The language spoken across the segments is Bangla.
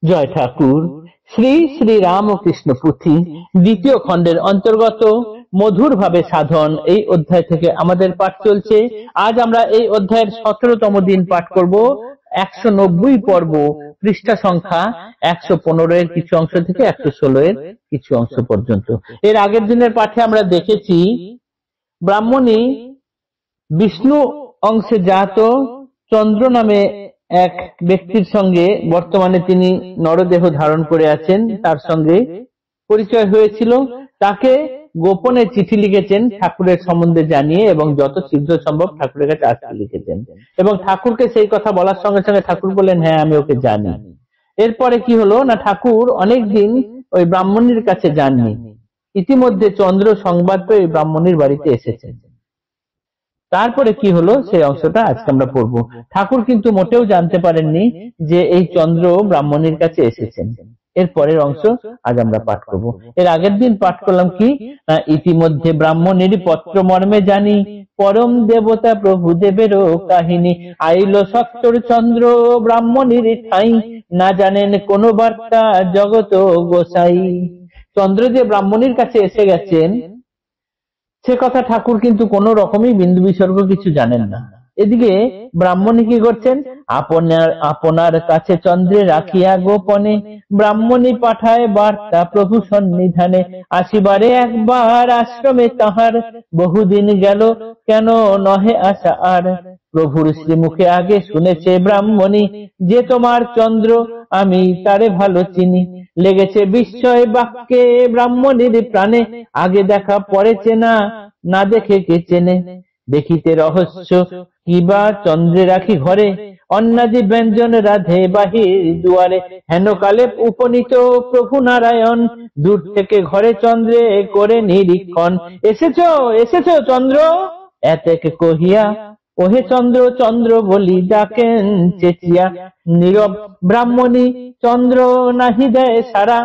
জয় ঠাকুর। শ্রী শ্রী রামকৃষ্ণ পুঁথি দ্বিতীয় খণ্ডের অন্তর্গত মধুর ভাবে সাধন এই অধ্যায় থেকে আমাদের পাঠ চলছে। আজ আমরা এই অধ্যায়ের 17তম দিন পাঠ করব। 190 পর্ব, পৃষ্ঠা সংখ্যা 115 এর কিছু অংশ থেকে 116 এর কিছু অংশ পর্যন্ত। এর আগের দিনের পাঠে আমরা দেখেছি ব্রাহ্মণী বিষ্ণু অংশে জাত চন্দ্র নামে এক ব্যক্তির সঙ্গে বর্তমানে তিনি নরদেহ ধারণ করে আছেন, তার সঙ্গে পরিচয় হয়েছিল। তাকে গোপনে চিঠি লিখেছেন ঠাকুরের সম্বন্ধে জানিয়ে এবং যত শীঘ্র সম্ভব ঠাকুরের কাছে আসতে লিখেছেন, এবং ঠাকুরকে সেই কথা বলার সঙ্গে সঙ্গে ঠাকুর বললেন, হ্যাঁ আমি ওকে জানি। এরপরে কি হলো না, ঠাকুর অনেকদিন ওই ব্রাহ্মণীর কাছে যাননি। ইতিমধ্যে চন্দ্র সংবাদ পেয়ে ব্রাহ্মণীর বাড়িতে এসেছেন। তারপরে কি হলো সেই অংশটা আজকে আমরা পড়ব। ঠাকুর কিন্তু মোটেও জানতে পারেননি যে এই চন্দ্র ব্রাহ্মণীর কাছে এসেছেন। এর পরের অংশ আজ আমরা পাঠ করব। এর আগের দিন পাঠ করলাম কি, ইতিমধ্যে ব্রাহ্মণীর পত্র মর্মে জানি পরম দেবতা প্রভু দেবেরও কাহিনী, আইল সত্তর চন্দ্র ব্রাহ্মণীর ঠাই, না জানেন কোন বার্তা জগত গোসাই। চন্দ্র যে ব্রাহ্মণীর কাছে এসে গেছেন সে কথা ঠাকুর কিন্তু কোন রকমই বিন্দু বিসর্গ কিছু জানেন না। এদিকে ব্রাহ্মণী কি করছেন, আপনার কাছে চন্দ্রে রাখিয়া গোপনে ব্রাহ্মণী পাঠায় বার্তা প্রভু সন্নিধানে, আসিবারে একবার আশ্রমে তাহার বহুদিন গেল কেন নহে আসা আর, প্রভুর শ্রীমুখে আগে শুনেছে ব্রাহ্মণী যে তোমার চন্দ্র আমি তারে ভালো চিনি, লেগেছে বিস্ময় বাক্যে ব্রাহ্মণীর প্রাণে, আগে দেখা পরে চেনা না দেখে কে চেনে, দেখিতে রহস্য কিবা চন্দ্রে রাখি ঘরে, অন্নাদি ব্যঞ্জন রাধে বাহির দুয়ারে, হেন কালে উপনীত প্রভু নারায়ণ দূর থেকে ঘরে চন্দ্রে করে নিরীক্ষণ, এসেছো এসেছো চন্দ্র এতেক কহিয়া, ওহে চন্দ্র চন্দ্র বলি ডাকেন চেঁচিয়া, নীরব ব্রাহ্মণী চন্দ্র নাহি দেয় সারা,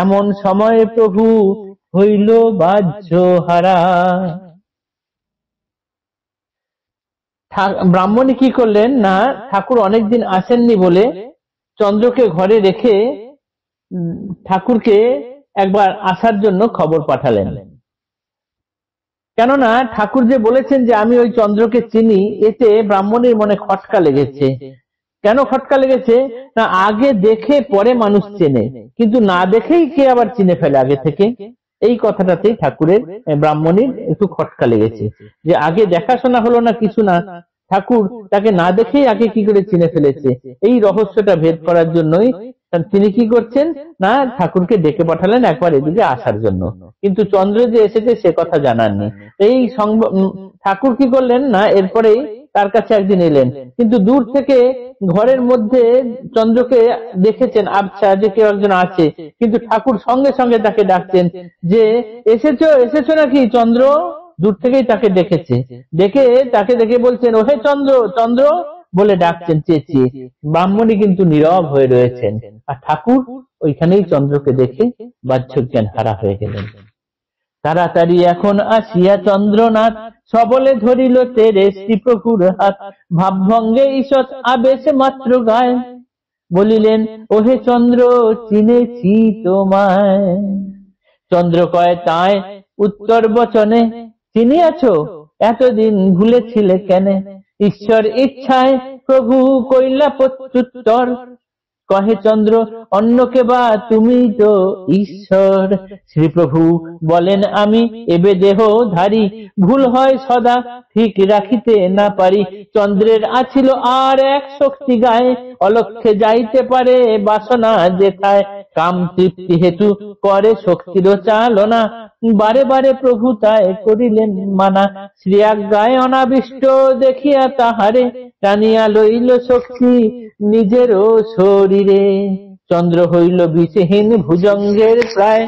এমন সময় প্রভু হইল বাহ্য হারা। ব্রাহ্মণী কি করলেন না, ঠাকুর অনেকদিন আসেননি বলে চন্দ্রকে ঘরে রেখে ঠাকুরকে একবার আসার জন্য খবর পাঠালেন। কেননা ঠাকুর যে বলেছেন যে আমি ওই চন্দ্রকে চিনি, এতে ব্রাহ্মণীর মনে খটকা লেগেছে। কেন খটকা লেগেছে না, আগে দেখে পরে মানুষ চেনে, কিন্তু না দেখেই কে আবার চিনে ফেলে আগে থেকে। এই কথাটাতেই ঠাকুরের ব্রাহ্মণীর একটু খটকা লেগেছে যে আগে দেখাশোনা হলো না কিছু না, ঠাকুর তাকে না দেখেই আগে কি করে চিনে ফেলেছে। এই রহস্যটা ভেদ করার জন্যই তিনি কি করছেন না, ঠাকুরকে ডেকে পাঠালেন একবার এদিকে আসার জন্য, কিন্তু চন্দ্র যে এসেছে সে কথা জানাননি। এই ঠাকুর কি করলেন না, এরপরেই তার কাছে একদিন এলেন, কিন্তু দূর থেকে ঘরের মধ্যে চন্দ্রকে দেখেছেন, আচ্ছা যে কেউ একজন আছে, কিন্তু ঠাকুর সঙ্গে সঙ্গে তাকে ডাকছেন যে এসেছো এসেছো নাকি চন্দ্র। দূর থেকেই তাকে দেখেছে, দেখে তাকে দেখে বলছেন ওহে চন্দ্র চন্দ্র বলে ডাকছেন চেঁচিয়ে। ব্রাহ্মণী কিন্তু নীরব হয়ে রয়েছেন, আর ঠাকুর ওইখানেই চন্দ্রকে দেখে বাহ্য জ্ঞান হারা হয়ে গেলেন। তাড়াতাড়ি এখন আসিয়া চন্দ্রনাথ সবলে ধরিল তেরে শ্রীপ্রভুর হাত, ভাবভঙ্গে ঈষৎ আবেশে মাত্র গায়, বলিলেন ওহে চন্দ্র চিনেছি তোমায়। চন্দ্র কয় তাই উত্তর বচনে, চিনিয়াছ এতদিন ভুলেছিলে কেনে, ঈশ্বর ইচ্ছায় প্রভু কইলা প্রত্যুত্তর, কহে চন্দ্র অন্যকে বা তুমি তো ঈশ্বর। শ্রীপ্রভু বলেন আমি এবে দেহ ধারী, ভুল হয় সদা ঠিক রাখিতে না পারি, চন্দ্রের আছিল আর এক শক্তি গায়ে, অলক্ষে যাইতে পারে বাসনা যেথায়, কাম তৃপ্তি হেতু করে শক্তির চালনা, বারে বারে প্রভু তাই করিলেন মানা, শ্রী আজ্ঞায় অনাবিষ্ট দেখিয়া তাহারে, টানিয়া লইল শক্তি নিজেরও শরীরে। চন্দ্র হইল বিষহীন ভুজঙ্গের প্রায়,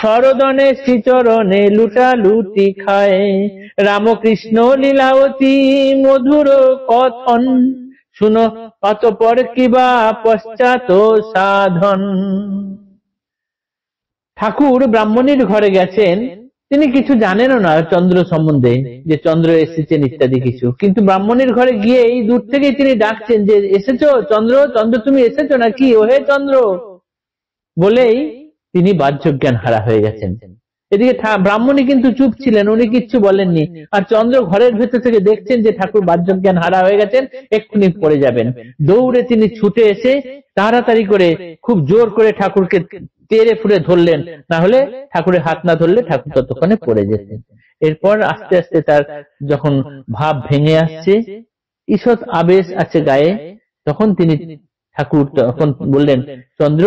সরদনে শ্রীচরণে লুটালুটি খায়, রামকৃষ্ণ লীলাবতী মধুর কথন, শুনো অতঃপর কিবা পশ্চাৎ সাধন। ঠাকুর ব্রাহ্মণীর ঘরে গেছেন, তিনি কিছু জানেনও না চন্দ্র সম্বন্ধে, যে চন্দ্র এসেছেন ইত্যাদি কিছু। কিন্তু ব্রাহ্মণের ঘরে গিয়ে এই দূর থেকেই তিনি ডাকছেন যে এসেছো চন্দ্র, চন্দ্র তুমি এসেছো নাকি, ওহে চন্দ্র বলেই তিনি বাহ্যজ্ঞান হারা হয়ে গেছেন। এদিকে ব্রাহ্মণী কিন্তু চুপ ছিলেন, উনি কিচ্ছু বলেননি। আর চন্দ্র ঘরের ভেতর থেকে দেখছেন যে ঠাকুর বাহ্যজ্ঞান হারা হয়ে গেছেন, এক্ষুনি পড়ে যাবেন। দৌড়ে তিনি ছুটে এসে তাড়াতাড়ি করে খুব জোর করে ঠাকুরকে তেড়ে ফুড়ে ধরলেন, না হলে ঠাকুরের হাত না ধরলে ঠাকুর ততক্ষণে পড়ে যেতেন। এরপর আস্তে আস্তে তার যখন ভাব ভেঙে আসছে, ঈষৎ আবেশ আছে গায়ে, তখন তিনি ঠাকুর তখন বললেন, চন্দ্র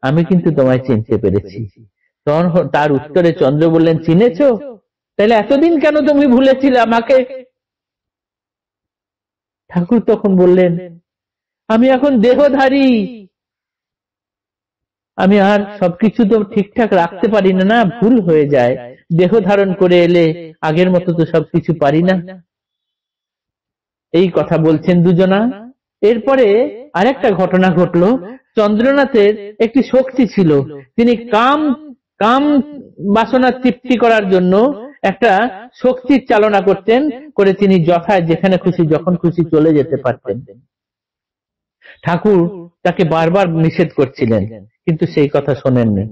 আমি কিন্তু তোমায় চিনতে পেরেছি। তখন তার উত্তরে চন্দ্র বললেন, চিনেছো? তাহলে এতদিন কেন তুমি ভুলেছিলে আমাকে? ঠাকুর তখন বললেন, আমি এখন দেহধারী, আমি আর সবকিছু তো ঠিকঠাক রাখতে পারি না, না ভুল হয়ে যায়। দেহ ধারণ করে এলে আগের মতো তো সবকিছু পারি না। এই কথা বলছেন দুজনা। এরপরে আরেকটা ঘটনা ঘটলো। চন্দ্রনাথের একটি শক্তি ছিল, তিনি কাম কাম বাসনা তৃপ্তি করার জন্য একটা শক্তির চালনা করতেন, করে তিনি যথায় যেখানে খুশি যখন খুশি চলে যেতে পারতেন। ঠাকুর তাকে বারবার নিষেধ করছিলেন, কিন্তু সেই কথা শোনেননি।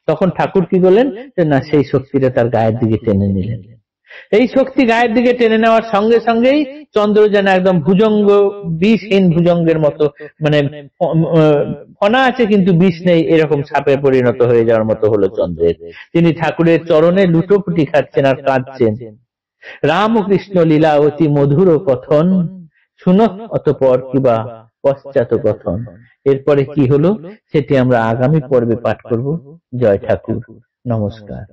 তখন ঠাকুর কি করলেন, যে না, সেই শক্তিটা তার গায়ের দিকে টেনে নিলেন। এই শক্তি গায়ের দিকে টেনে নেওয়ার সঙ্গে সঙ্গেই চন্দ্র যেন একদম ভুজঙ্গ, বিষহীন ভুজঙ্গের মতো, মানে ফনা আছে কিন্তু বিষ নেই, এরকম সাপে পরিণত হয়ে যাওয়ার মতো হলো চন্দ্রের। তিনি ঠাকুরের চরণে লুটোপুটি খাচ্ছেন আর কাঁদছেন। রামকৃষ্ণ লীলা অতি মধুর কথন, শুনহ অতঃপর কিবা পশ্চাৎ কথন। এরপরে কি হলো সেটি আমরা আগামী পর্বে পাঠ করব। জয় ঠাকুর, নমস্কার।